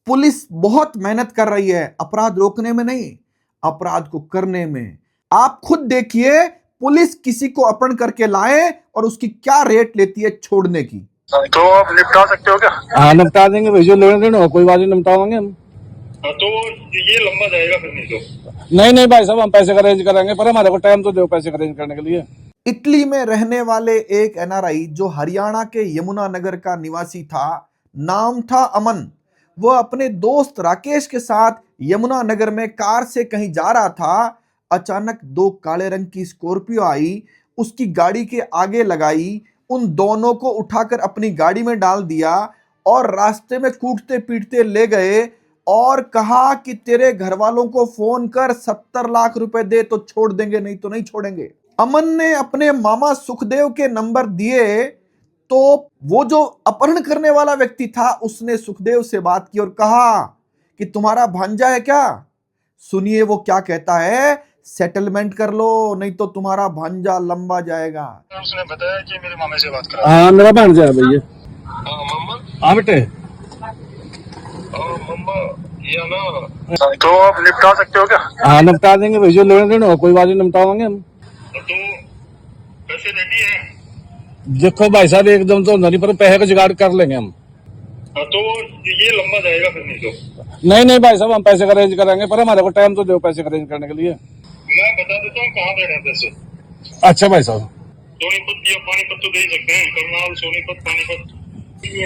Police बहुत मेहनत कर रही है अपराध रोकने में नहीं, अपराध को करने में। आप खुद देखिए पुलिस किसी को अपहरण करके लाए और उसकी क्या रेट लेती है छोड़ने की। तो आप निपटा सकते हो क्या? हाँ निपटा देंगे भाई, जो लेने देने हो कोई बात नहीं, निपटावांगे हम। तो ये लंबा जाएगा फिर नहीं तो। नहीं भाई साहब, हम पैसे का अरेंज करेंगे, पर हमारे को टाइम तो दो पैसे का अरेंज करने के लिए। इटली में रहने वाले एक एनआरआई जो हरियाणा के यमुनानगर का निवासी था, नाम था अमन। वह अपने दोस्त राकेश के साथ यमुनानगर में कार से कहीं जा रहा था। अचानक दो काले रंग की स्कॉर्पियो आई, उसकी गाड़ी के आगे लगाई, उन दोनों को उठाकर अपनी गाड़ी में डाल दिया और रास्ते में कूटते पीटते ले गए और कहा कि तेरे घर वालों को फोन कर 70 लाख रुपए दे तो छोड़ देंगे, नहीं तो नहीं छोड़ेंगे। अमन ने अपने मामा सुखदेव के नंबर दिए तो वो जो अपहरण करने वाला व्यक्ति था उसने सुखदेव से बात की और कहा कि तुम्हारा भांजा है क्या? सुनिए वो क्या कहता है, सेटलमेंट कर लो नहीं तो तुम्हारा भांजा लंबा जाएगा। उसने बताया कि मेरे मामे से बात करा। हाँ मेरा भांजा है भैया। मम्मा हाँ बेटे। मम्मा ये ना, तो आप निपटा सकते हो क्या? हाँ निपटा देंगे भाई, जो लेने देने हो कोई बात नहीं, निपटावांगे हम। तो पैसे रेडी है? देखो भाई साहब, एकदम तो नहीं, पर पैसे का जुगाड़ कर लेंगे हम। तो ये लंबा जाएगा फिर नहीं तो। नहीं भाई साहब, हम पैसे का अरेंज करेंगे, पर हमारे को टाइम तो दो पैसे का अरेंज करने के लिए। मैं बता देता हूँ कहाँ देना है पैसे। अच्छा भाई साहब। सोनीपत या पानीपत तो दे ही सकते हैं, करनाल सोनीपत पानीपत।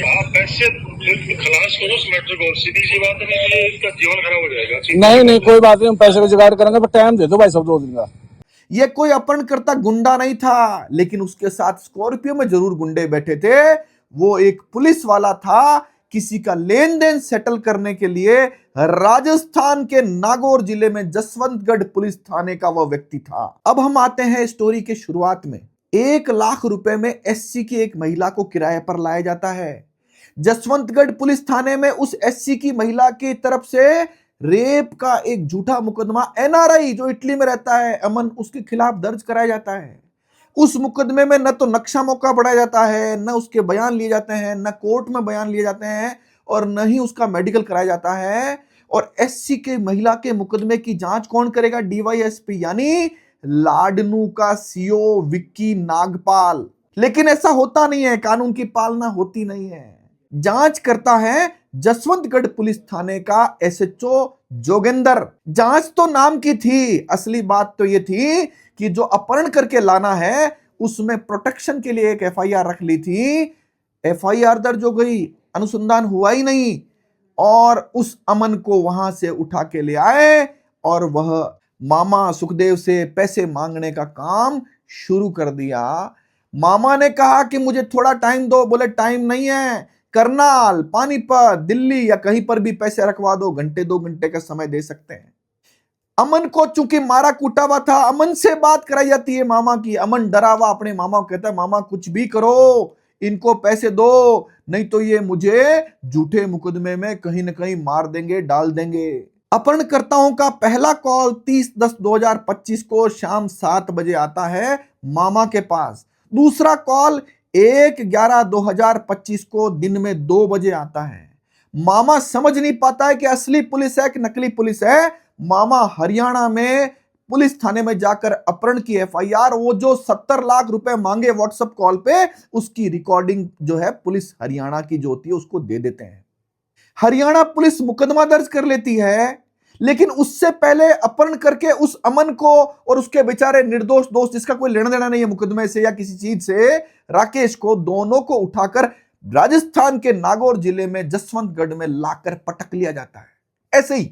आप पैसे खलास करो उस मैटर को, सीधी सी बात है, ये इसका जीवन खराब हो जाएगा। नहीं कोई बात नहीं, हम पैसे का जुगाड़ करेंगे, पर टाइम दे दो भाई साहब 2 दिन का। यह कोई अपहरणकर्ता गुंडा नहीं था, लेकिन उसके साथ स्कॉर्पियो में जरूर गुंडे बैठे थे। वो एक पुलिस वाला था, किसी का लेन देन सेटल करने के लिए राजस्थान के नागौर जिले में जसवंतगढ़ पुलिस थाने का वह व्यक्ति था। अब हम आते हैं स्टोरी के शुरुआत में। 1 लाख रुपए में एससी की एक महिला को किराए पर लाया जाता है। जसवंतगढ़ पुलिस थाने में उस एससी की महिला की तरफ से रेप का एक झूठा मुकदमा एनआरआई जो इटली में रहता है अमन, उसके खिलाफ दर्ज कराया जाता है। उस मुकदमे में न तो नक्शा मौका बढ़ाया जाता है, न उसके बयान लिए जाते हैं, न कोर्ट में बयान लिए जाते हैं और न ही उसका मेडिकल कराया जाता है। और एससी के महिला के मुकदमे की जांच कौन करेगा? डीवाईएसपी यानी लाडनू का सीओ विक्की नागपाल। लेकिन ऐसा होता नहीं है, कानून की पालना होती नहीं है। जांच करता है जसवंतगढ़ पुलिस थाने का एसएचओ जोगेंद्र। जांच तो नाम की थी, असली बात तो यह थी कि जो अपहरण करके लाना है उसमें प्रोटेक्शन के लिए एक एफआईआर रख ली थी। एफआईआर दर्ज हो गई, अनुसंधान हुआ ही नहीं और उस अमन को वहां से उठा के ले आए और वह मामा सुखदेव से पैसे मांगने का काम शुरू कर दिया। मामा ने कहा कि मुझे थोड़ा टाइम दो। बोले टाइम नहीं है, करनाल पानीपत दिल्ली या कहीं पर भी पैसे रखवा दो, घंटे 2 घंटे का समय दे सकते हैं। अमन को चूंकि मारा कूटा हुआ था, अमन से बात कराई जाती है मामा की। अमन डरा हुआ अपने मामा को कहता है मामा कुछ भी करो, इनको पैसे दो, नहीं तो ये मुझे झूठे मुकदमे में कहीं ना कहीं मार देंगे, डाल देंगे। अपहरणकर्ताओं का पहला कॉल 30/10/2025 को शाम 7 बजे आता है मामा के पास। दूसरा कॉल 1/11/2025 को दिन में 2 बजे आता है। मामा समझ नहीं पाता है कि असली पुलिस है कि नकली पुलिस है। मामा हरियाणा में पुलिस थाने में जाकर अपहरण की एफआईआर, वो जो 70 लाख रुपए मांगे व्हाट्सएप कॉल पे, उसकी रिकॉर्डिंग जो है पुलिस हरियाणा की जो होती है उसको दे देते हैं। हरियाणा पुलिस मुकदमा दर्ज कर लेती है, लेकिन उससे पहले अपहरण करके उस अमन को और उसके बेचारे निर्दोष दोस्त जिसका कोई लेना देना नहीं है मुकदमे से या किसी चीज से, राकेश को, दोनों को उठाकर राजस्थान के नागौर जिले में जसवंतगढ़ में लाकर पटक लिया जाता है। ऐसे ही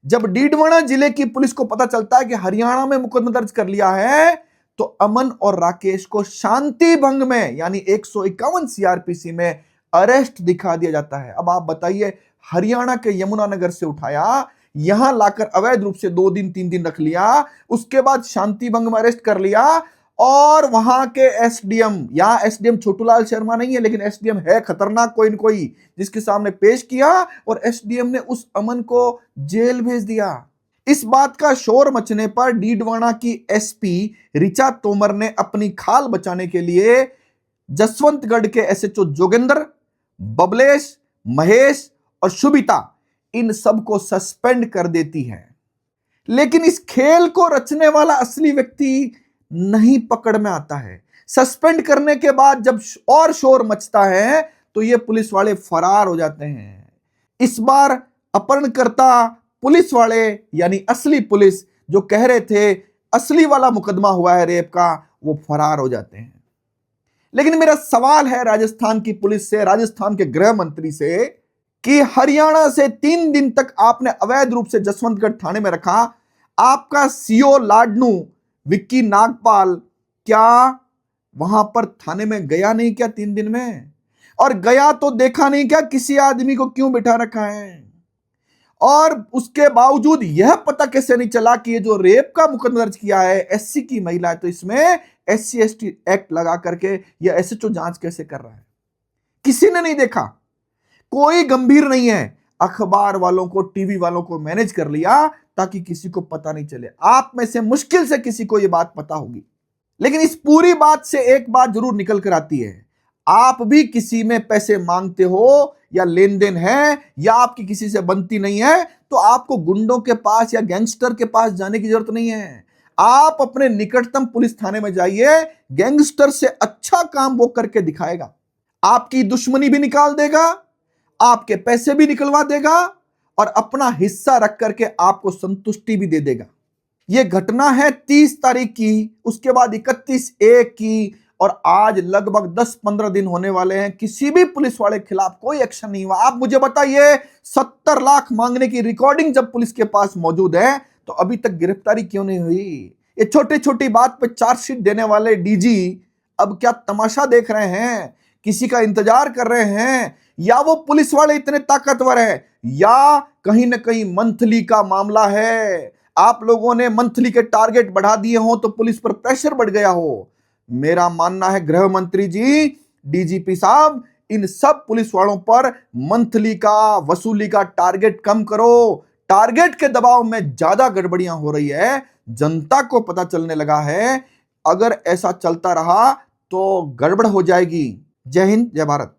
जब डीडवाना जिले की पुलिस को पता चलता है कि हरियाणा में मुकदमा दर्ज कर लिया है, तो अमन और राकेश को शांति भंग में यानी 151 सीआरपीसी में अरेस्ट दिखा दिया जाता है। अब आप बताइए, हरियाणा के यमुनानगर से उठाया, यहां लाकर अवैध रूप से 2 दिन 3 दिन रख लिया, उसके बाद शांति भंग में अरेस्ट कर लिया और वहां के एसडीएम, यहां एसडीएम छोटूलाल शर्मा नहीं है लेकिन एसडीएम है खतरनाक कोई न कोई, जिसके सामने पेश किया और एसडीएम ने उस अमन को जेल भेज दिया। इस बात का शोर मचने पर डीडवाना की एसपी ऋचा तोमर ने अपनी खाल बचाने के लिए जसवंतगढ़ के एसएचओ जोगेंद्र, बबलेश, महेश और शुभिता, इन सबको सस्पेंड कर देती है। लेकिन इस खेल को रचने वाला असली व्यक्ति नहीं पकड़ में आता है। सस्पेंड करने के बाद जब और शोर मचता है तो ये पुलिस वाले फरार हो जाते हैं। इस बार अपहरणकर्ता पुलिस वाले यानी असली पुलिस जो कह रहे थे असली वाला मुकदमा हुआ है रेप का, वो फरार हो जाते हैं। लेकिन मेरा सवाल है राजस्थान की पुलिस से, राजस्थान के गृह मंत्री से, कि हरियाणा से 3 दिन तक आपने अवैध रूप से जसवंतगढ़ थाने में रखा आपका सीओ लाडनू विक्की नागपाल, क्या वहां पर थाने में गया नहीं क्या 3 दिन में? और गया तो देखा नहीं क्या किसी आदमी को क्यों बिठा रखा है? और उसके बावजूद यह पता कैसे नहीं चला कि ये जो रेप का मुकदमा दर्ज किया है एससी की महिला है, तो इसमें SC/ST एक्ट लगा करके यह SHO जांच कैसे कर रहा है? किसी ने नहीं देखा, कोई गंभीर नहीं है। अखबार वालों को, टीवी वालों को मैनेज कर लिया ताकि किसी को पता नहीं चले। आप में से मुश्किल से किसी को यह बात पता होगी। लेकिन इस पूरी बात से एक बात जरूर निकल कर आती है, आप भी किसी में पैसे मांगते हो या लेन देन है या आपकी किसी से बनती नहीं है तो आपको गुंडों के पास या गैंगस्टर के पास जाने की जरूरत नहीं है। आप अपने निकटतम पुलिस थाने में जाइए, गैंगस्टर से अच्छा काम वो करके दिखाएगा, आपकी दुश्मनी भी निकाल देगा, आपके पैसे भी निकलवा देगा और अपना हिस्सा रख करके आपको संतुष्टि भी दे देगा। यह घटना है 30 तारीख की, उसके बाद 31/1 की, और आज लगभग 10-15 दिन होने वाले हैं। किसी भी पुलिस वाले के खिलाफ कोई एक्शन नहीं हुआ। आप मुझे बताइए, 70 लाख मांगने की रिकॉर्डिंग जब पुलिस के पास मौजूद है तो अभी तक गिरफ्तारी क्यों नहीं हुई? ये छोटी छोटी बात पे चार्जशीट देने वाले DG अब क्या तमाशा देख रहे हैं? किसी का इंतजार कर रहे हैं? या वो पुलिस वाले इतने ताकतवर है या कहीं ना कहीं मंथली का मामला है? आप लोगों ने मंथली के टारगेट बढ़ा दिए हो तो पुलिस पर प्रेशर बढ़ गया हो। मेरा मानना है गृह मंत्री जी, DGP साहब, इन सब पुलिस वालों पर मंथली का, वसूली का टारगेट कम करो। टारगेट के दबाव में ज्यादा गड़बड़ियां हो रही है, जनता को पता चलने लगा है। अगर ऐसा चलता रहा तो गड़बड़ हो जाएगी। जय हिंद, जय भारत।